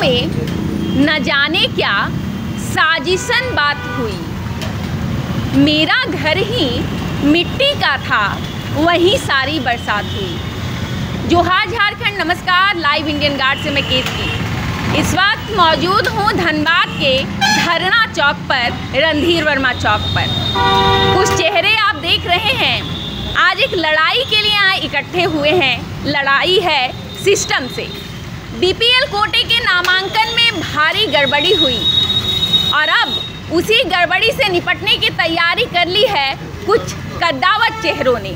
में न जाने क्या साजिशन बात हुई। मेरा घर ही मिट्टी का था, वहीं सारी बरसात हुई। जोहार झारखंड, नमस्कार। लाइव इंडियन गार्ड से मैं केतकी इस वक्त मौजूद हूँ धनबाद के धरना चौक पर, रणधीर वर्मा चौक पर। कुछ चेहरे आप देख रहे हैं, आज एक लड़ाई के लिए यहाँ इकट्ठे हुए हैं। लड़ाई है सिस्टम से। बीपीएल कोटे के नामांकन में भारी गड़बड़ी हुई और अब उसी गड़बड़ी से निपटने की तैयारी कर ली है कुछ कद्दावर चेहरों ने।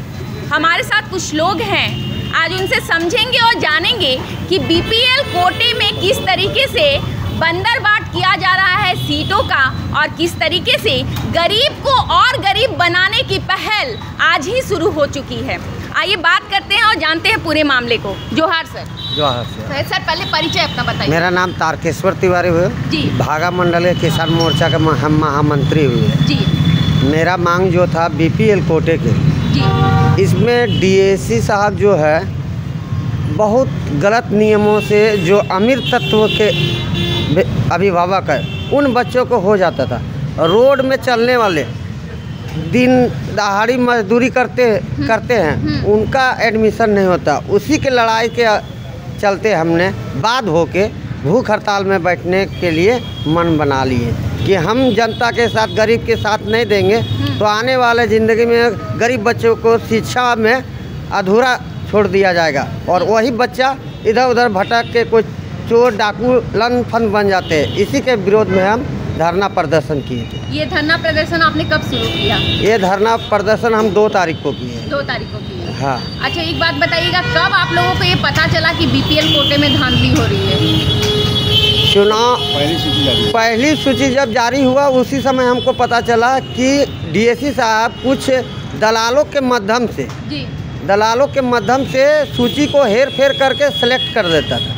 हमारे साथ कुछ लोग हैं, आज उनसे समझेंगे और जानेंगे कि बीपीएल कोटे में किस तरीके से बंदरबाट किया जा रहा है सीटों का और किस तरीके से गरीब को और गरीब बनाने की पहल आज ही शुरू हो चुकी है। आइए बात करते हैं और जानते हैं पूरे मामले को। जोहार सर। जोहार सर। सर पहले परिचय अपना बताइए। मेरा नाम तारकेश्वर तिवारी हुए जी। भागा मंडल के किसान मोर्चा का हम महामंत्री हुए जी। मेरा मांग जो था बीपीएल कोटे के जी, इसमें डीएसी साहब जो है बहुत गलत नियमों से जो अमीर तत्व के अभिभावक है उन बच्चों को हो जाता था। रोड में चलने वाले दिन दहाड़ी मजदूरी करते हैं, उनका एडमिशन नहीं होता। उसी के लड़ाई के चलते हमने बाद होके भूख हड़ताल में बैठने के लिए मन बना लिए कि हम जनता के साथ, गरीब के साथ नहीं देंगे तो आने वाले ज़िंदगी में गरीब बच्चों को शिक्षा में अधूरा छोड़ दिया जाएगा और वही बच्चा इधर उधर भटक के कोई चोर डाकू लन फन बन जाते हैं। इसी के विरोध में हम धरना प्रदर्शन किए थे। ये धरना प्रदर्शन आपने कब शुरू किया? ये धरना प्रदर्शन हम 2 तारीख को किए। 2 तारीख को किए। हाँ। अच्छा, एक बात बताइएगा, कब आप लोगों को ये पता चला कि बीपीएल कोटे में धांधली हो रही है? चुनाव पहली सूची जब जारी हुआ उसी समय हमको पता चला कि डीएसी साहब कुछ दलालों के माध्यम से सूची को हेर फेर करके सेलेक्ट कर देता था।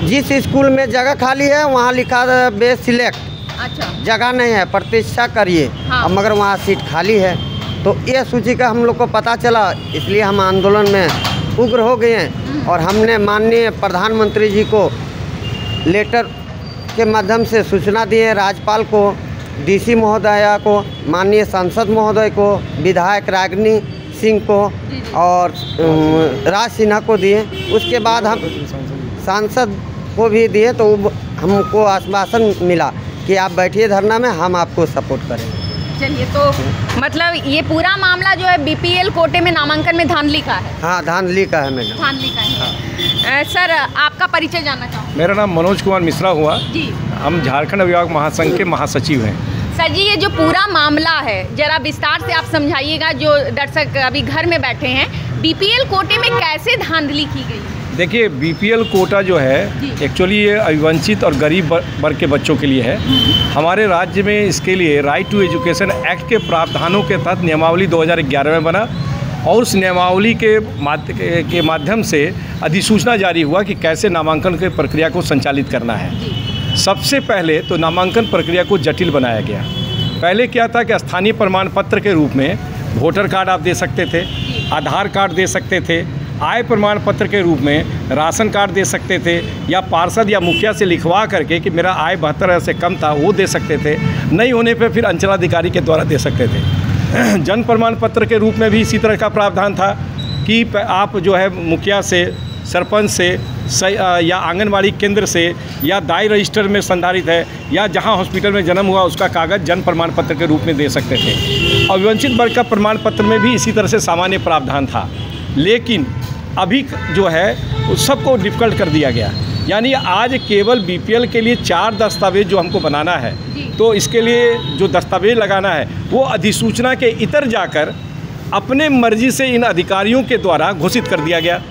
जिस स्कूल में जगह खाली है वहाँ लिखा बे सिलेक्ट। अच्छा। जगह नहीं है, प्रतीक्षा करिए। हाँ। अब मगर वहाँ सीट खाली है तो यह सूची का हम लोग को पता चला, इसलिए हम आंदोलन में उग्र हो गए हैं और हमने माननीय प्रधानमंत्री जी को लेटर के माध्यम से सूचना दिए, राज्यपाल को, डीसी महोदया को, माननीय सांसद महोदय को, विधायक रागिनी सिंह को और राज सिन्हा को दिए। उसके बाद हम सांसद को भी दिए तो हमको आश्वासन मिला कि आप बैठिए धरना में, हम आपको सपोर्ट करेंगे। चलिए, तो मतलब ये पूरा मामला जो है बीपीएल कोटे में नामांकन में धांधली का है? हाँ, धांधली का है मैडम। धांधली का है। हाँ। सर, आपका परिचय जानना चाहूँगा। मेरा नाम मनोज कुमार मिश्रा हुआ जी। हम झारखंड अभिभावक महासंघ के महासचिव हैं। सर जी, ये जो पूरा मामला है जरा विस्तार से आप समझाइएगा, जो दर्शक अभी घर में बैठे हैं। बीपीएल कोटे में कैसे धांधली की गई? देखिए, बीपीएल कोटा जो है एक्चुअली ये अविवंचित और गरीब वर्ग के बच्चों के लिए है। हमारे राज्य में इसके लिए राइट टू एजुकेशन एक्ट के प्रावधानों के तहत नियमावली 2011 में बना और उस नियमावली के माध्यम से अधिसूचना जारी हुआ कि कैसे नामांकन की प्रक्रिया को संचालित करना है। सबसे पहले तो नामांकन प्रक्रिया को जटिल बनाया गया। पहले क्या था कि स्थानीय प्रमाण पत्र के रूप में वोटर कार्ड आप दे सकते थे, आधार कार्ड दे सकते थे, आय प्रमाण पत्र के रूप में राशन कार्ड दे सकते थे या पार्षद या मुखिया से लिखवा करके कि मेरा आय 72,000 से कम था वो दे सकते थे। नहीं होने पे फिर अंचलाधिकारी के द्वारा दे सकते थे। जन प्रमाण पत्र के रूप में भी इसी तरह का प्रावधान था कि आप जो है मुखिया से, सरपंच से या आंगनबाड़ी केंद्र से या दाई रजिस्टर में संधारित है या जहां हॉस्पिटल में जन्म हुआ उसका कागज़ जन प्रमाण पत्र के रूप में दे सकते थे। अविवंचित वर्ग का प्रमाण पत्र में भी इसी तरह से सामान्य प्रावधान था, लेकिन अभी जो है उस सबको डिफ़िकल्ट कर दिया गया। यानी आज केवल बीपीएल के लिए 4 दस्तावेज जो हमको बनाना है, तो इसके लिए जो दस्तावेज लगाना है वो अधिसूचना के इतर जाकर अपने मर्जी से इन अधिकारियों के द्वारा घोषित कर दिया गया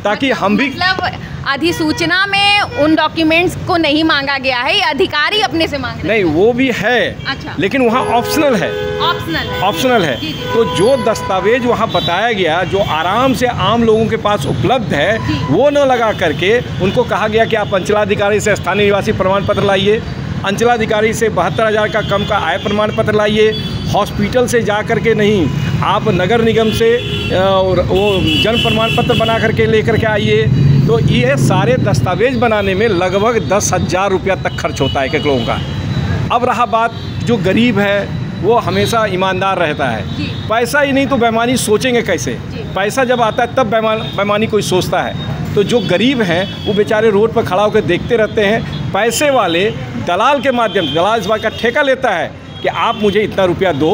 ताकि हम भी, मतलब अधिसूचना में उन डॉक्यूमेंट्स को नहीं मांगा गया है, ये अधिकारी अपने से मांग रहे हैं। नहीं, वो भी है। अच्छा। लेकिन वहाँ ऑप्शनल है। ऑप्शनल है। जी। तो जो दस्तावेज वहाँ बताया गया जो आराम से आम लोगों के पास उपलब्ध है वो न लगा करके उनको कहा गया कि आप अंचलाधिकारी से स्थानीय निवासी प्रमाण पत्र लाइए, अंचलाधिकारी से 72,000 का कम का आय प्रमाण पत्र लाइए, हॉस्पिटल से जा कर के नहीं, आप नगर निगम से वो जन प्रमाण पत्र बना करके लेकर के आइए, तो ये सारे दस्तावेज बनाने में लगभग 10,000 रुपया तक खर्च होता है एक लोगों का। अब रहा बात, जो गरीब है वो हमेशा ईमानदार रहता है, पैसा ही नहीं तो बेईमानी सोचेंगे कैसे? पैसा जब आता है तब बेईमानी कोई सोचता है। तो जो गरीब हैं वो बेचारे रोड पर खड़ा होकर देखते रहते हैं। पैसे वाले दलाल के माध्यम, दलाल इस बात का ठेका लेता है कि आप मुझे इतना रुपया दो,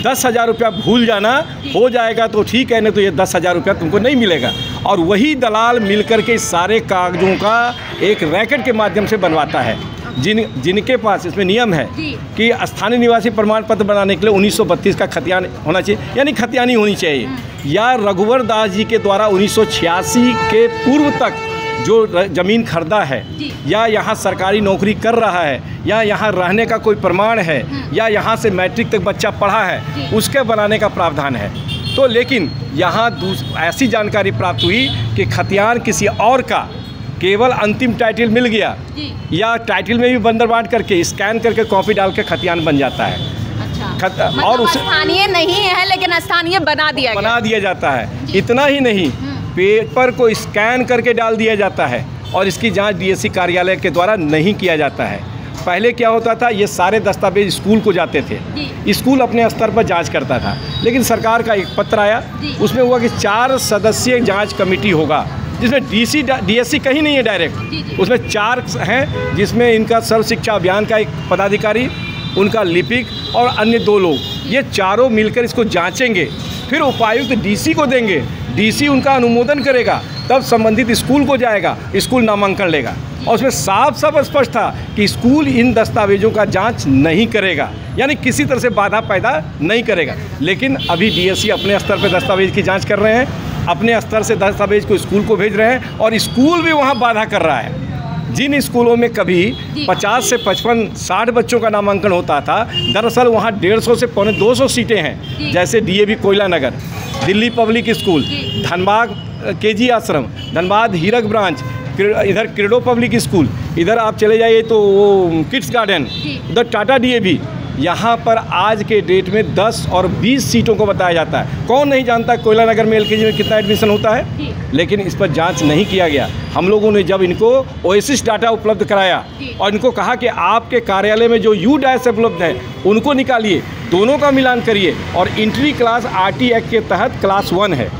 10,000 रुपया भूल जाना, हो जाएगा तो ठीक है, नहीं तो ये 10,000 रुपया तुमको नहीं मिलेगा। और वही दलाल मिलकर के इस सारे कागजों का एक रैकेट के माध्यम से बनवाता है। जिनके पास इसमें नियम है कि स्थानीय निवासी प्रमाण पत्र बनाने के लिए 1932 का खतियान होना चाहिए, यानी खतियानी होनी चाहिए, या रघुवर दास जी के द्वारा 1986 के पूर्व तक जो ज़मीन खरीदा है, या यहाँ सरकारी नौकरी कर रहा है, या यहाँ रहने का कोई प्रमाण है, या यहाँ से मैट्रिक तक बच्चा पढ़ा है, उसके बनाने का प्रावधान है। तो लेकिन यहाँ ऐसी जानकारी प्राप्त हुई कि खतियान किसी और का केवल अंतिम टाइटल मिल गया, या टाइटल में भी बंदर बांट करके स्कैन करके कॉपी डाल के खतियान बन जाता है। मतलब और उसे स्थानीय नहीं है लेकिन स्थानीय बना दिया जाता है। इतना ही नहीं, पेपर को स्कैन करके डाल दिया जाता है और इसकी जांच डीएससी कार्यालय के द्वारा नहीं किया जाता है। पहले क्या होता था, ये सारे दस्तावेज स्कूल को जाते थे, स्कूल अपने स्तर पर जांच करता था। लेकिन सरकार का एक पत्र आया, उसमें हुआ कि 4 सदस्यीय जांच कमेटी होगा, जिसमें डीएससी कहीं नहीं है डायरेक्ट, उसमें 4 हैं, जिसमें इनका सर्व शिक्षा अभियान का एक पदाधिकारी, उनका लिपिक और अन्य 2 लोग, ये चारों मिलकर इसको जांचेंगे, फिर उपायुक्त डीसी को देंगे, डीसी उनका अनुमोदन करेगा, तब संबंधित स्कूल को जाएगा, स्कूल नामांकन लेगा। और उसमें साफ स्पष्ट था कि स्कूल इन दस्तावेजों का जांच नहीं करेगा, यानी किसी तरह से बाधा पैदा नहीं करेगा। लेकिन अभी डीएससी अपने स्तर पर दस्तावेज की जांच कर रहे हैं, अपने स्तर से दस्तावेज को स्कूल को भेज रहे हैं, और स्कूल भी वहाँ बाधा कर रहा है। जिन स्कूलों में कभी 50 से 55, 60 बच्चों का नामांकन होता था, दरअसल वहाँ 150 से पौने 200 सीटें हैं। जैसे DAV Koyla Nagar, Delhi public school, Dhanbad KG Ashram, Dhanbad हीरक ब्रांच, इधर क्रीडो पब्लिक स्कूल, इधर आप चले जाइए तो वो किड्स गार्डन, उधर टाटा डीएवी, यहाँ पर आज के डेट में 10 और 20 सीटों को बताया जाता है। कौन नहीं जानता कोयला नगर में एलकेजी में कितना एडमिशन होता है, लेकिन इस पर जांच नहीं किया गया। हम लोगों ने जब इनको ओएसिस डाटा उपलब्ध कराया और इनको कहा कि आपके कार्यालय में जो यू डैश उपलब्ध है उनको निकालिए, दोनों का मिलान करिए, और एंट्री क्लास आरटी एक्ट के तहत क्लास 1 है,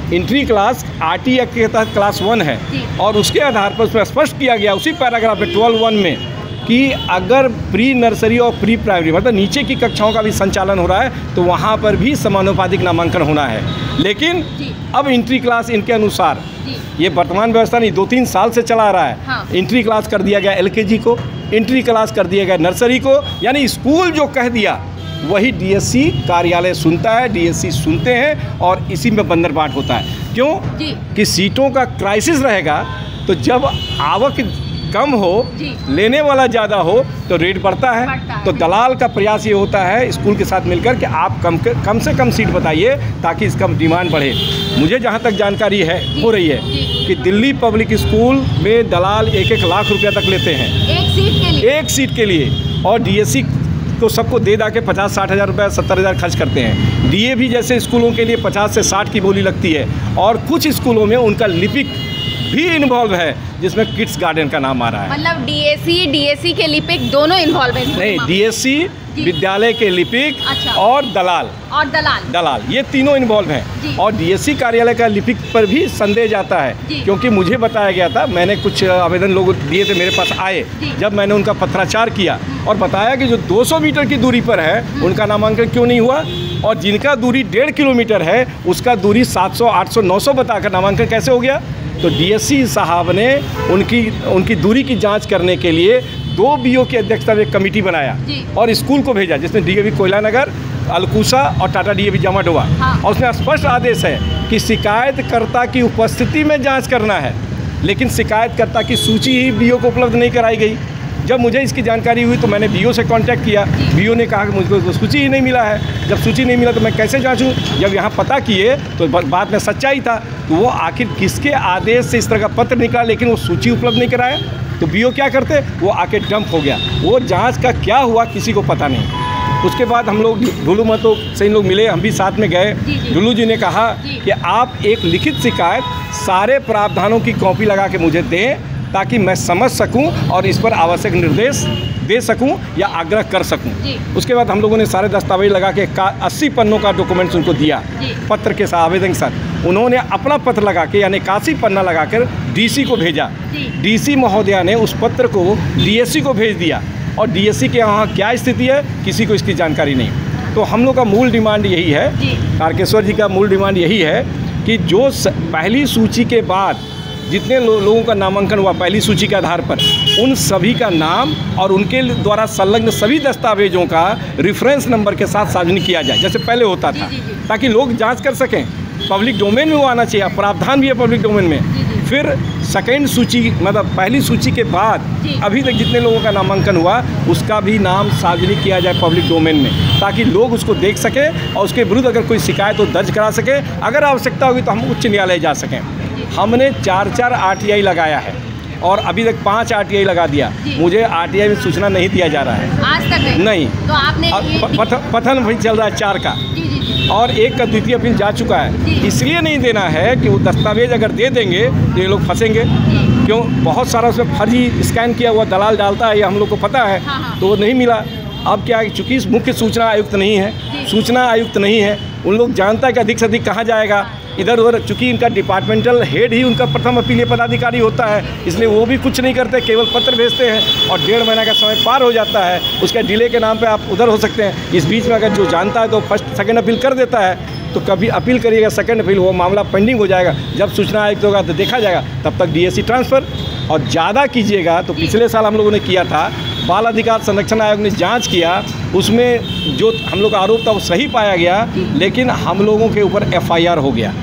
एंट्री क्लास आरटी एक्ट के तहत क्लास 1 है, और उसके आधार पर उसमें स्पष्ट किया गया उसी पैराग्राफ में 12(1) में कि अगर प्री नर्सरी और प्री प्राइमरी मतलब नीचे की कक्षाओं का भी संचालन हो रहा है तो वहाँ पर भी समानुपातिक नामांकन होना है। लेकिन अब एंट्री क्लास इनके अनुसार, ये वर्तमान व्यवस्था नहीं, 2-3 साल से चला आ रहा है, एंट्री क्लास कर दिया गया एलकेजी को, एंट्री क्लास कर दिया गया नर्सरी को, यानी स्कूल जो कह दिया वही डीएससी कार्यालय सुनता है, डीएससी सुनते हैं, और इसी में बंदरबाट होता है। क्यों कि सीटों का क्राइसिस रहेगा, तो जब आवक कम हो, लेने वाला ज़्यादा हो तो रेट बढ़ता है। तो दलाल का प्रयास ये होता है स्कूल के साथ मिलकर कि आप कम से कम सीट बताइए ताकि इसका डिमांड बढ़े। मुझे जहाँ तक जानकारी है हो रही है कि दिल्ली पब्लिक स्कूल में दलाल 1-1 लाख रुपया तक लेते हैं एक सीट के लिए, और डीएससी को सबको दे के 50-60 हज़ार रुपये 70 हज़ार खर्च करते हैं। डीएवी जैसे स्कूलों के लिए 50 से 60 की बोली लगती है, और कुछ स्कूलों में उनका लिपिक भी इन्वॉल्व है, जिसमें किड्स गार्डन का नाम आ रहा है। मतलब डीएससी के लिपिक दोनों इन्वॉल्व हैं? नहीं, डीएससी, विद्यालय के लिपिक, अच्छा, और दलाल ये तीनों इन्वॉल्व हैं। और डीएससी कार्यालय का लिपिक पर भी संदेह जाता है, क्योंकि मुझे बताया गया था, मैंने कुछ आवेदन लोग दिए थे, मेरे पास आए, जब मैंने उनका पत्राचार किया और बताया कि जो 200 मीटर की दूरी पर है उनका नामांकन क्यों नहीं हुआ, और जिनका दूरी 1.5 किलोमीटर है उसका दूरी 700, 800, 900 बताकर नामांकन कैसे हो गया। तो डीएससी साहब ने उनकी दूरी की जांच करने के लिए 2 बीओ की अध्यक्षता में एक कमेटी बनाया और स्कूल को भेजा, जिसमें डीएवी कोयला नगर, अलकूसा और टाटा डीएवी जामाडोवा। और उसमें स्पष्ट आदेश है कि शिकायतकर्ता की उपस्थिति में जांच करना है, लेकिन शिकायतकर्ता की सूची ही बीओ को उपलब्ध नहीं कराई गई। जब मुझे इसकी जानकारी हुई तो मैंने बीओ से कांटेक्ट किया, बीओ ने कहा कि मुझको सूची ही नहीं मिला है। जब सूची नहीं मिला तो मैं कैसे जांचूं? जब यहाँ पता किए तो बात में सच्चाई था, तो वो आखिर किसके आदेश से इस तरह का पत्र निकला, लेकिन वो सूची उपलब्ध नहीं कराया, तो बीओ क्या करते, वो आके डंप हो गया। वो जांच का क्या हुआ किसी को पता नहीं। उसके बाद हम लोग ढुलू महतो से इन लोग मिले, हम भी साथ में गए। ढुलू जी ने कहा कि आप एक लिखित शिकायत सारे प्रावधानों की कॉपी लगा के मुझे दें ताकि मैं समझ सकूं और इस पर आवश्यक निर्देश दे सकूं या आग्रह कर सकूं। उसके बाद हम लोगों ने सारे दस्तावेज लगा के 80 पन्नों का डॉक्यूमेंट्स उनको दिया पत्र के साथ, आवेदन के साथ। उन्होंने अपना पत्र लगा के यानी 81 पन्ना लगाकर डीसी को भेजा। डीसी महोदया ने उस पत्र को डीएससी को भेज दिया और डीएससी के यहाँ क्या स्थिति है किसी को इसकी जानकारी नहीं। तो हम लोग का मूल डिमांड यही है, तारकेश्वर जी का मूल डिमांड यही है कि जो पहली सूची के बाद जितने लोगों का नामांकन हुआ पहली सूची के आधार पर, उन सभी का नाम और उनके द्वारा संलग्न सभी दस्तावेजों का रेफरेंस नंबर के साथ सार्वजनिक किया जाए जैसे पहले होता था, ताकि लोग जांच कर सकें। पब्लिक डोमेन में वो आना चाहिए, प्रावधान भी है पब्लिक डोमेन में। फिर सेकेंड सूची मतलब पहली सूची के बाद अभी तक जितने लोगों का नामांकन हुआ उसका भी नाम सार्वजनिक किया जाए पब्लिक डोमेन में, ताकि लोग उसको देख सकें और उसके विरुद्ध अगर कोई शिकायत हो दर्ज करा सके। अगर आवश्यकता होगी तो हम उच्च न्यायालय जा सकें। हमने 4 RTI लगाया है और अभी तक 5 RTI लगा दिया। मुझे RTI में सूचना नहीं दिया जा रहा है आज तक नहीं। तो आपने पठन भी चल रहा है 4 का और 1 का द्वितीय अपील जा चुका है। इसलिए नहीं देना है कि वो दस्तावेज अगर दे देंगे तो ये लोग फंसेंगे। क्यों? बहुत सारा उसमें फर्जी स्कैन किया हुआ दलाल डालता है, ये हम लोग को पता है। तो वो नहीं मिला। अब क्या है, चूँकि मुख्य सूचना आयुक्त नहीं है, सूचना आयुक्त नहीं है, उन लोग जानता है कि अधिक से अधिक कहाँ जाएगा इधर उधर। चूँकि इनका डिपार्टमेंटल हेड ही उनका प्रथम अपीलीय पदाधिकारी होता है, इसलिए वो भी कुछ नहीं करते, केवल पत्र भेजते हैं और 1.5 महीना का समय पार हो जाता है। उसके डिले के नाम पे आप उधर हो सकते हैं। इस बीच में अगर जो जानता है तो फर्स्ट सेकंड अपील कर देता है, तो कभी अपील करिएगा सेकंड अपील, वो मामला पेंडिंग हो जाएगा। जब सूचना आयुक्त होगा तो देखा जाएगा, तब तक डीएससी ट्रांसफ़र। और ज़्यादा कीजिएगा तो पिछले साल हम लोगों ने किया था, बाल अधिकार संरक्षण आयोग ने जांच किया, उसमें जो हम लोग का आरोप था वो सही पाया गया, लेकिन हम लोगों के ऊपर FIR हो गया।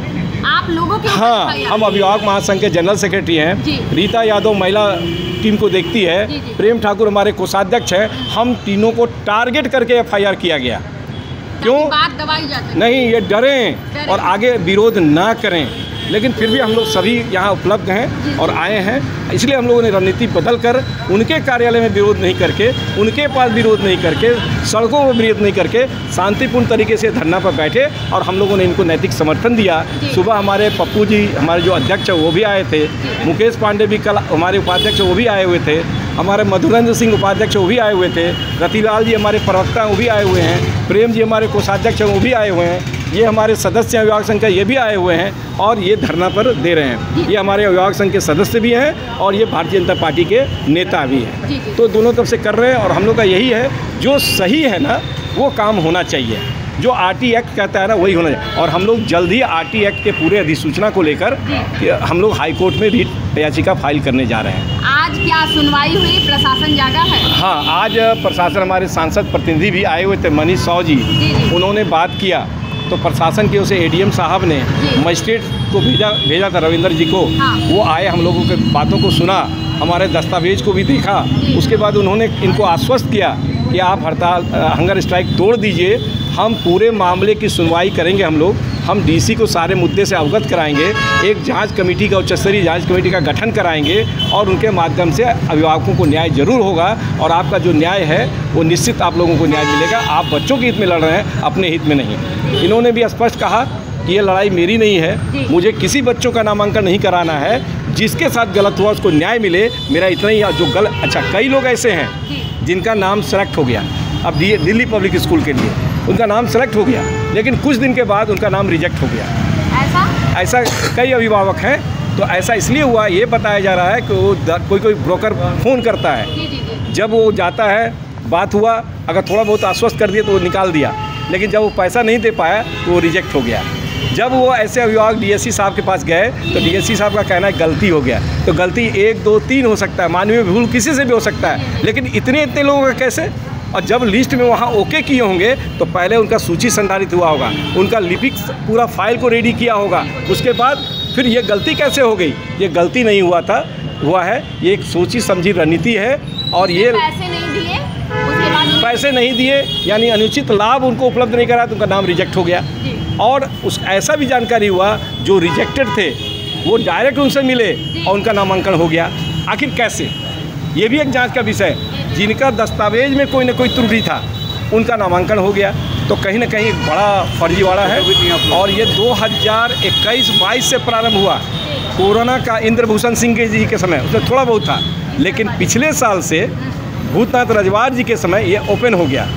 आप लोगों के हाँ, हम अभिभावक महासंघ के जनरल सेक्रेटरी हैं। रीता यादव महिला टीम को देखती है, प्रेम ठाकुर हमारे कोषाध्यक्ष हैं। हम तीनों को टारगेट करके FIR किया गया। क्यों? बात दबाई जाती नहीं, ये डरें और आगे विरोध ना करें। लेकिन फिर भी हम लोग सभी यहाँ उपलब्ध हैं और आए हैं। इसलिए हम लोगों ने रणनीति बदल कर उनके कार्यालय में विरोध नहीं करके, उनके पास विरोध नहीं करके, सड़कों में विरोध नहीं करके शांतिपूर्ण तरीके से धरना पर बैठे और हम लोगों ने इनको नैतिक समर्थन दिया। सुबह हमारे पप्पू जी हमारे जो अध्यक्ष हैं वो भी आए थे, मुकेश पांडे भी कल हमारे उपाध्यक्ष वो भी आए हुए थे, हमारे मधुरेंद्र सिंह उपाध्यक्ष वो भी आए हुए थे, रतिलाल जी हमारे प्रवक्ता वो भी आए हुए हैं, प्रेम जी हमारे कोषाध्यक्ष हैं वो भी आए हुए हैं, ये हमारे सदस्य अभिभावक संघ का ये भी आए हुए हैं और ये धरना पर दे रहे हैं। ये हमारे अभिभावक संघ के सदस्य भी हैं और ये भारतीय जनता पार्टी के नेता भी हैं। तो दोनों तरफ से कर रहे हैं और हम लोग का यही है, जो सही है ना वो काम होना चाहिए, जो RT एक्ट कहता है ना वही होना चाहिए। और हम लोग जल्द ही RT एक्ट के पूरे अधिसूचना को लेकर हम लोग हाई कोर्ट में रिट याचिका फाइल करने जा रहे हैं। आज क्या सुनवाई हुई? प्रशासन जागा है? हाँ, आज प्रशासन हमारे सांसद प्रतिनिधि भी आए हुए थे, मनीष साव जी, उन्होंने बात किया। तो प्रशासन की ओर से ADM साहब ने मजिस्ट्रेट को भेजा था रविंद्र जी को। वो आए, हम लोगों के बातों को सुना, हमारे दस्तावेज को भी देखा। उसके बाद उन्होंने इनको आश्वस्त किया कि आप हड़ताल हंगर स्ट्राइक तोड़ दीजिए, हम पूरे मामले की सुनवाई करेंगे। हम DC को सारे मुद्दे से अवगत कराएंगे, एक जांच कमेटी का, उच्च स्तरीय जांच कमेटी का गठन कराएंगे और उनके माध्यम से अभिभावकों को न्याय जरूर होगा और आपका जो न्याय है वो निश्चित आप लोगों को न्याय मिलेगा। आप बच्चों के हित में लड़ रहे हैं, अपने हित में नहीं। इन्होंने भी स्पष्ट कहा कि ये लड़ाई मेरी नहीं है, मुझे किसी बच्चों का नामांकन नहीं कराना है, जिसके साथ गलत हुआ उसको न्याय मिले, मेरा इतना ही। जो गलत, अच्छा कई लोग ऐसे हैं जिनका नाम सेलेक्ट हो गया अब दिल्ली पब्लिक स्कूल के लिए, उनका नाम सेलेक्ट हो गया, लेकिन कुछ दिन के बाद उनका नाम रिजेक्ट हो गया। ऐसा कई अभिभावक हैं। तो ऐसा इसलिए हुआ, ये बताया जा रहा है कि वो कोई ब्रोकर फ़ोन करता है, जब वो जाता है, बात हुआ, अगर थोड़ा बहुत आश्वस्त कर दिया तो वो निकाल दिया, लेकिन जब वो पैसा नहीं दे पाया तो वो रिजेक्ट हो गया। जब वो ऐसे अभिभावक DSC साहब के पास गए तो DSC साहब का कहना है गलती हो गया। तो गलती 1, 2, 3 हो सकता है, मानवीय भूल किसी से भी हो सकता है, लेकिन इतने लोगों का कैसे? और जब लिस्ट में वहाँ ओके किए होंगे तो पहले उनका सूची संधारित हुआ होगा, उनका लिपिक पूरा फाइल को रेडी किया होगा, उसके बाद फिर ये गलती कैसे हो गई? ये गलती नहीं हुआ है, ये एक सोची समझी रणनीति है। और ये पैसे नहीं दिए, उसके बाद पैसे नहीं दिए यानी अनुचित लाभ उनको उपलब्ध नहीं करा तो उनका नाम रिजेक्ट हो गया। और उस ऐसा भी जानकारी हुआ जो रिजेक्टेड थे वो डायरेक्ट उनसे मिले और उनका नामांकन हो गया। आखिर कैसे? ये भी एक जांच का विषय है। जिनका दस्तावेज में कोई ना कोई त्रुटि था उनका नामांकन हो गया। तो कहीं ना कहीं एक बड़ा फर्जीवाड़ा है। और ये 2021-22 से प्रारंभ हुआ। कोरोना का इंद्रभूषण सिंह जी के समय उसमें थोड़ा बहुत था, लेकिन पिछले साल से भूतनाथ रजवार जी के समय ये ओपन हो गया।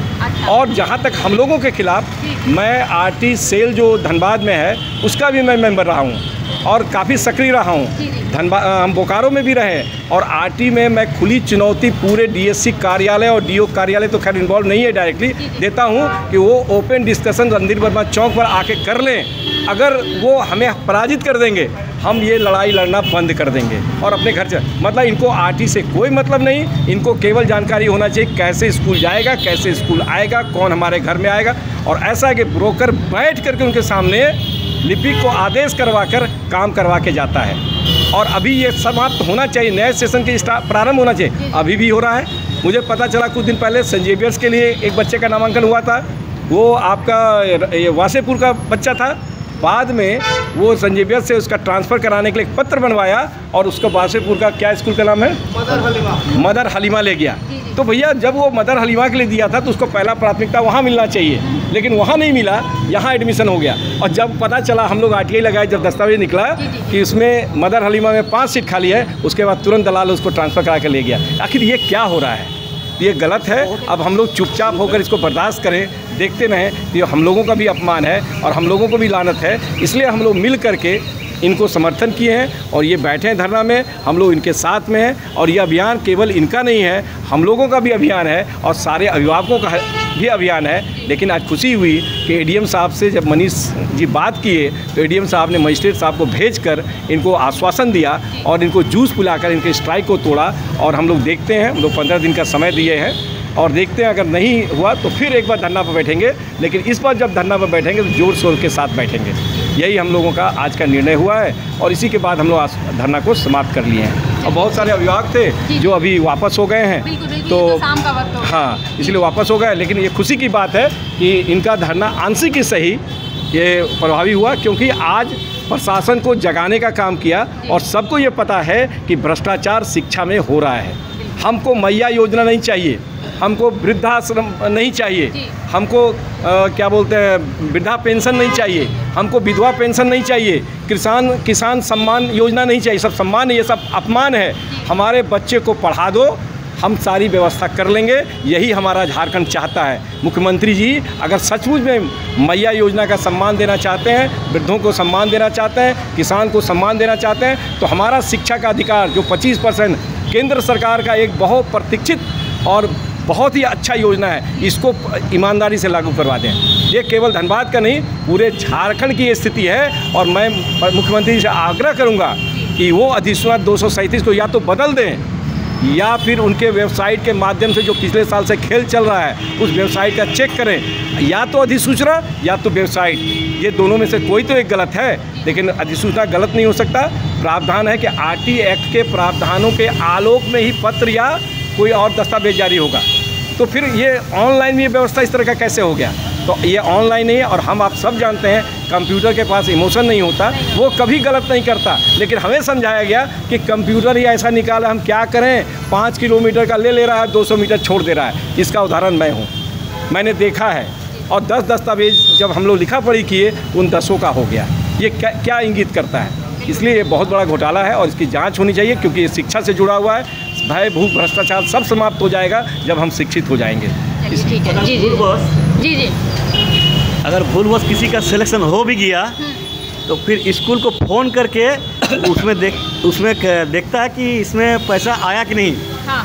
और जहाँ तक हम लोगों के खिलाफ, मैं आरटी सेल जो धनबाद में है उसका भी मैं मेंबर रहा हूँ और काफ़ी सक्रिय रहा हूँ। धनबाद हम बोकारो में भी रहे और आरटी में मैं खुली चुनौती पूरे डीएससी कार्यालय और डीओ कार्यालय तो खैर इन्वॉल्व नहीं है डायरेक्टली, देता हूँ कि वो ओपन डिस्कशन रणधीर वर्मा चौक पर आके कर लें। अगर वो हमें पराजित कर देंगे, हम ये लड़ाई लड़ना बंद कर देंगे और अपने घर से, मतलब इनको आरटी से कोई मतलब नहीं। इनको केवल जानकारी होना चाहिए कैसे स्कूल जाएगा, कैसे स्कूल आएगा, कौन हमारे घर में आएगा। और ऐसा कि ब्रोकर बैठ करके उनके सामने लिपिक को आदेश करवा कर काम करवा के जाता है। और अभी ये समाप्त होना चाहिए, नए सेशन के प्रारंभ होना चाहिए, अभी भी हो रहा है। मुझे पता चला कुछ दिन पहले सेंट जेवियर्स के लिए एक बच्चे का नामांकन हुआ था, वो आपका ये वासेपुर का बच्चा था। बाद में वो सेंट जेवियर्स से उसका ट्रांसफ़र कराने के लिए एक पत्र बनवाया और उसको वासेपुर का क्या स्कूल का नाम है, मदर हलीमा ले गया। तो भैया जब वो मदर हलीमा के लिए दिया था तो उसको पहला प्राथमिकता वहाँ मिलना चाहिए, लेकिन वहाँ नहीं मिला, यहाँ एडमिशन हो गया। और जब पता चला, हम लोग आरटीआई लगाए, जब दस्तावेज निकला कि उसमें मदर हलीमा में 5 सीट खाली है, उसके बाद तुरंत दलाल उसको ट्रांसफ़र करा के ले गया। आखिर ये क्या हो रहा है? ये गलत है। अब हम लोग चुपचाप होकर इसको बर्दाश्त करें, देखते रहें। तो ये हम लोगों का भी अपमान है और हम लोगों को भी लानत है। इसलिए हम लोग मिल करके इनको समर्थन किए हैं और ये बैठे हैं धरना में, हम लोग इनके साथ में हैं। और ये अभियान केवल इनका नहीं है, हम लोगों का भी अभियान है और सारे अभिभावकों का भी अभियान है। लेकिन आज खुशी हुई कि एडीएम साहब से जब मनीष जी बात किए तो एडीएम साहब ने मजिस्ट्रेट साहब को भेजकर इनको आश्वासन दिया और इनको जूस पिलाकर इनके स्ट्राइक को तोड़ा। और हम लोग देखते हैं, हम लोग 15 दिन का समय दिए हैं और देखते हैं, अगर नहीं हुआ तो फिर एक बार धरना पर बैठेंगे। लेकिन इस बार जब धरना पर बैठेंगे तो जोर शोर के साथ बैठेंगे। यही हम लोगों का आज का निर्णय हुआ है और इसी के बाद हम लोग धरना को समाप्त कर लिए हैं। और बहुत सारे अभिभावक थे जो अभी वापस हो गए हैं, तो शाम का वक्त हो गया। हाँ, इसलिए वापस हो गए। लेकिन ये खुशी की बात है कि इनका धरना आंशिक ही सही ये प्रभावी हुआ, क्योंकि आज प्रशासन को जगाने का काम किया और सबको ये पता है कि भ्रष्टाचार शिक्षा में हो रहा है। हमको मैया योजना नहीं चाहिए, हमको वृद्धाश्रम नहीं चाहिए, हमको क्या बोलते हैं वृद्धा पेंशन नहीं चाहिए, हमको विधवा पेंशन नहीं चाहिए, किसान सम्मान योजना नहीं चाहिए। सब सम्मान, ये सब अपमान है। हमारे बच्चे को पढ़ा दो, हम सारी व्यवस्था कर लेंगे। यही हमारा झारखंड चाहता है। मुख्यमंत्री जी अगर सचमुच में मैया योजना का सम्मान देना चाहते हैं, वृद्धों को सम्मान देना चाहते हैं, किसान को सम्मान देना चाहते हैं, तो हमारा शिक्षा का अधिकार जो 25% केंद्र सरकार का एक बहुत प्रतीक्षित और बहुत ही अच्छा योजना है, इसको ईमानदारी से लागू करवा दें। ये केवल धनबाद का नहीं, पूरे झारखंड की ये स्थिति है। और मैं मुख्यमंत्री से आग्रह करूंगा कि वो अधिसूचना 237 को या तो बदल दें या फिर उनके वेबसाइट के माध्यम से जो पिछले साल से खेल चल रहा है उस वेबसाइट का चेक करें। या तो अधिसूचना या तो वेबसाइट, ये दोनों में से कोई तो एक गलत है। लेकिन अधिसूचना गलत नहीं हो सकता। प्रावधान है कि आरटी एक्ट के प्रावधानों के आलोक में ही पत्र या कोई और दस्तावेज जारी होगा। तो फिर ये ऑनलाइन में व्यवस्था इस तरह का कैसे हो गया? तो ये ऑनलाइन नहीं है। और हम आप सब जानते हैं कंप्यूटर के पास इमोशन नहीं होता, वो कभी गलत नहीं करता। लेकिन हमें समझाया गया कि कंप्यूटर ही ऐसा निकाला, हम क्या करें, 5 किलोमीटर का ले रहा है, 200 मीटर छोड़ दे रहा है। इसका उदाहरण मैं हूँ, मैंने देखा है। और 10 दस्तावेज जब हम लोग लिखा पढ़ी किए, उन 10 का हो गया। ये क्या इंगित करता है? इसलिए ये बहुत बड़ा घोटाला है और इसकी जांच होनी चाहिए, क्योंकि ये शिक्षा से जुड़ा हुआ है। भय भूख भ्रष्टाचार सब समाप्त हो जाएगा जब हम शिक्षित हो जाएंगे। ठीक है। जी जी। अगर भूलवश किसी का सिलेक्शन हो भी गया तो फिर स्कूल को फ़ोन करके उसमें देखता है कि इसमें पैसा आया कि नहीं। हाँ।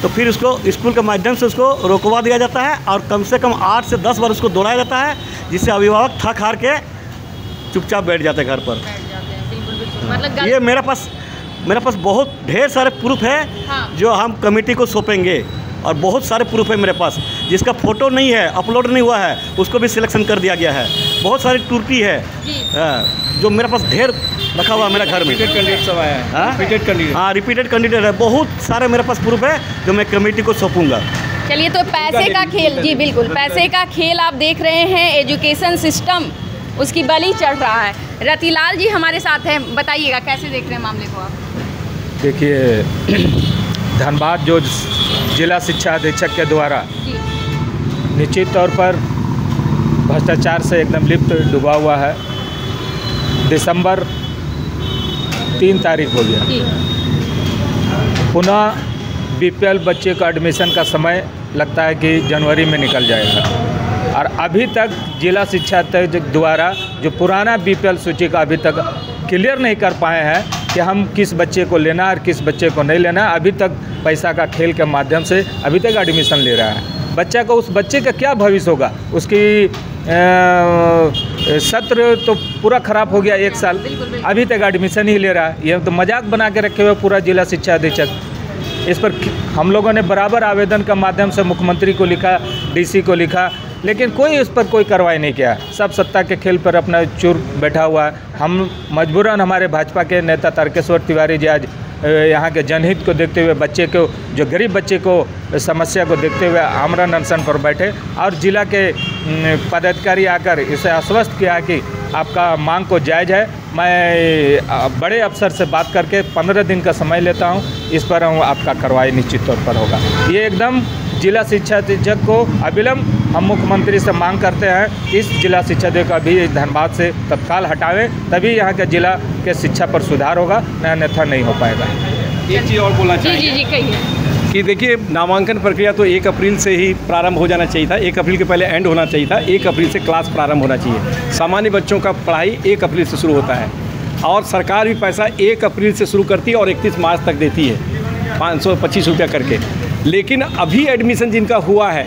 तो फिर उसको स्कूल के माध्यम से उसको रोकवा दिया जाता है और कम से कम 8 से 10 बार उसको दौड़ाया जाता है, जिससे अभिभावक थक हार के चुपचाप बैठ जाते हैं घर पर। मतलब ये मेरे पास बहुत ढेर सारे प्रूफ है। हाँ। जो हम कमेटी को सौंपेंगे और बहुत सारे प्रूफ है मेरे पास। जिसका फ़ोटो नहीं है, अपलोड नहीं हुआ है, उसको भी सिलेक्शन कर दिया गया है। बहुत सारी त्रुटि है जो मेरे पास ढेर रखा हुआ है मेरे घर में। रिपीटेड कैंडिडेट सब आया है। रिपीटेड कैंडिडेट है, बहुत सारे मेरे पास प्रूफ है जो मैं कमेटी को सौंपूंगा। चलिए, तो पैसे का खेल, जी बिल्कुल, पैसे का खेल आप देख रहे हैं। एजुकेशन सिस्टम उसकी बलि चढ़ रहा है। रतिलाल जी हमारे साथ हैं, बताइएगा कैसे देख रहे हैं मामले को आप? देखिए, धनबाद जो जिला शिक्षा अधीक्षक के द्वारा निश्चित तौर पर भ्रष्टाचार से एकदम लिप्त डूबा हुआ है। दिसंबर 3 तारीख हो गया, पुनः बीपीएल बच्चे का एडमिशन का समय लगता है कि जनवरी में निकल जाएगा और अभी तक जिला शिक्षा द्वारा जो पुराना बीपीएल सूची का अभी तक क्लियर नहीं कर पाए हैं कि हम किस बच्चे को लेना और किस बच्चे को नहीं लेना। अभी तक पैसा का खेल के माध्यम से अभी तक एडमिशन ले रहा है। बच्चा को, उस बच्चे का क्या भविष्य होगा? उसकी सत्र तो पूरा खराब हो गया, 1 साल अभी तक एडमिशन ही ले रहा है। ये तो मजाक बना के रखे हुए पूरा जिला शिक्षा अधीक्षक। इस पर हम लोगों ने बराबर आवेदन का माध्यम से मुख्यमंत्री को लिखा, डीसी को लिखा, लेकिन कोई इस पर कोई कार्रवाई नहीं किया। सब सत्ता के खेल पर अपना चूर बैठा हुआ है। हम मजबूरन हमारे भाजपा के नेता तारकेश्वर तिवारी जी आज यहाँ के जनहित को देखते हुए, बच्चे को, जो गरीब बच्चे को समस्या को देखते हुए आमरण अनशन पर बैठे और जिला के पदाधिकारी आकर इसे आश्वस्त किया कि आपका मांग को जायज़ है। मैं बड़े अफसर से बात करके 15 दिन का समय लेता हूं, इस पर आपका कार्रवाई निश्चित तौर पर होगा। ये एकदम जिला शिक्षा अधीक्षक को अविलंब हम मुख्यमंत्री से मांग करते हैं, इस जिला शिक्षा अधीक्षक का भी धनबाद से तत्काल हटावें, तभी यहाँ के जिला के शिक्षा पर सुधार होगा, अन्यथा नहीं हो पाएगा। एक चीज़ और बोलना चाहिए। जी कहिए। कि देखिए, नामांकन प्रक्रिया तो 1 अप्रैल से ही प्रारंभ हो जाना चाहिए था। 1 अप्रैल के पहले एंड होना चाहिए था। 1 अप्रैल से क्लास प्रारंभ होना चाहिए। सामान्य बच्चों का पढ़ाई 1 अप्रैल से शुरू होता है और सरकार भी पैसा 1 अप्रैल से शुरू करती है और 31 मार्च तक देती है, 525 रुपया करके। लेकिन अभी एडमिशन जिनका हुआ है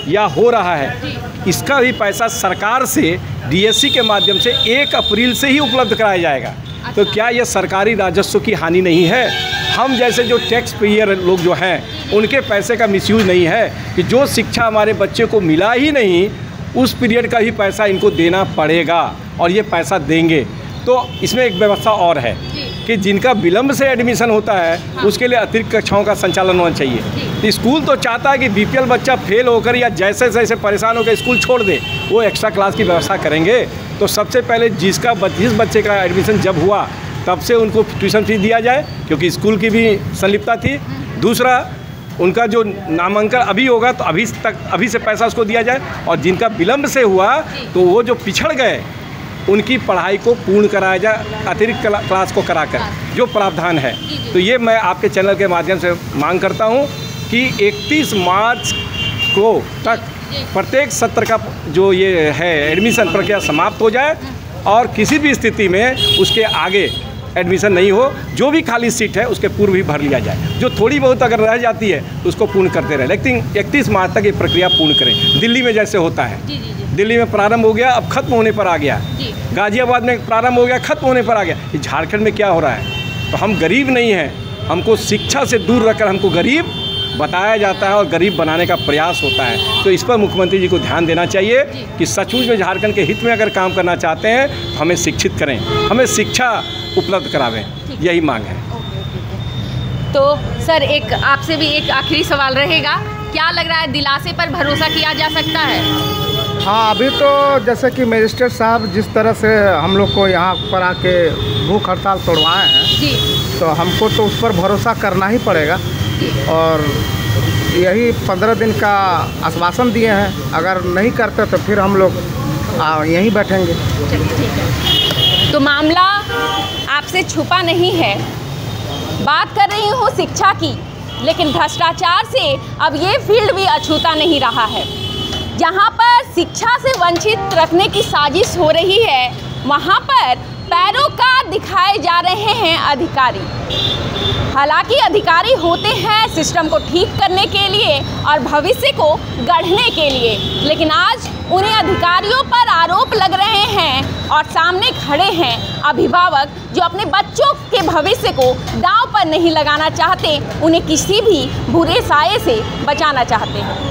या हो रहा है, इसका भी पैसा सरकार से डीएससी के माध्यम से 1 अप्रैल से ही उपलब्ध कराया जाएगा। तो क्या यह सरकारी राजस्व की हानि नहीं है? हम जैसे जो टैक्स पेयर लोग जो हैं, उनके पैसे का मिसयूज नहीं है कि जो शिक्षा हमारे बच्चे को मिला ही नहीं, उस पीरियड का ही पैसा इनको देना पड़ेगा और ये पैसा देंगे। तो इसमें एक व्यवस्था और है कि जिनका विलम्ब से एडमिशन होता है, उसके लिए अतिरिक्त कक्षाओं का संचालन होना चाहिए। स्कूल तो चाहता है कि बीपीएल बच्चा फेल होकर या जैसे जैसे परेशान होकर स्कूल छोड़ दे, वो एक्स्ट्रा क्लास की व्यवस्था करेंगे। तो सबसे पहले जिस बच्चे का एडमिशन जब हुआ तब से उनको ट्यूशन फीस दिया जाए, क्योंकि स्कूल की भी संलिप्तता थी। दूसरा, उनका जो नामांकन अभी होगा तो अभी से पैसा उसको दिया जाए, और जिनका विलम्ब से हुआ तो वो जो पिछड़ गए उनकी पढ़ाई को पूर्ण कराया जाए, अतिरिक्त क्लास को कराकर, जो प्रावधान है। तो ये मैं आपके चैनल के माध्यम से मांग करता हूँ कि 31 मार्च को तक प्रत्येक सत्र का जो ये है एडमिशन प्रक्रिया समाप्त हो जाए और किसी भी स्थिति में उसके आगे एडमिशन नहीं हो। जो भी खाली सीट है उसके पूर्व ही भर लिया जाए। जो थोड़ी बहुत अगर रह जाती है तो उसको पूर्ण करते रहे, लेकिन 31 मार्च तक ये प्रक्रिया पूर्ण करें। दिल्ली में जैसे होता है, दिल्ली में प्रारंभ हो गया, अब खत्म होने पर आ गया। गाजियाबाद में प्रारंभ हो गया, खत्म होने पर आ गया। ये झारखंड में क्या हो रहा है? तो हम गरीब नहीं हैं, हमको शिक्षा से दूर रखकर हमको गरीब बताया जाता है और गरीब बनाने का प्रयास होता है। तो इस पर मुख्यमंत्री जी को ध्यान देना चाहिए कि सचमुच में झारखंड के हित में अगर काम करना चाहते हैं तो हमें शिक्षित करें, हमें शिक्षा उपलब्ध करावें, यही मांग है। तो सर, एक आपसे भी एक आखिरी सवाल रहेगा, क्या लग रहा है दिलासे पर भरोसा किया जा सकता है? हाँ, अभी तो जैसे कि मजिस्ट्रेट साहब जिस तरह से हम लोग को यहाँ पर आके भूख हड़ताल तोड़वाए हैं जी, तो हमको तो उस पर भरोसा करना ही पड़ेगा और यही 15 दिन का आश्वासन दिए हैं। अगर नहीं करते तो फिर हम लोग यहीं बैठेंगे। चलिए ठीक है। तो मामला आपसे छुपा नहीं है, बात कर रही हूँ शिक्षा की, लेकिन भ्रष्टाचार से अब ये फील्ड भी अछूता नहीं रहा है। जहाँ पर शिक्षा से वंचित रखने की साजिश हो रही है, वहाँ पर पैरोकार दिखाए जा रहे हैं अधिकारी। हालांकि अधिकारी होते हैं सिस्टम को ठीक करने के लिए और भविष्य को गढ़ने के लिए, लेकिन आज उन्हें अधिकारियों पर आरोप लग रहे हैं और सामने खड़े हैं अभिभावक जो अपने बच्चों के भविष्य को दांव पर नहीं लगाना चाहते, उन्हें किसी भी बुरे साये से बचाना चाहते हैं।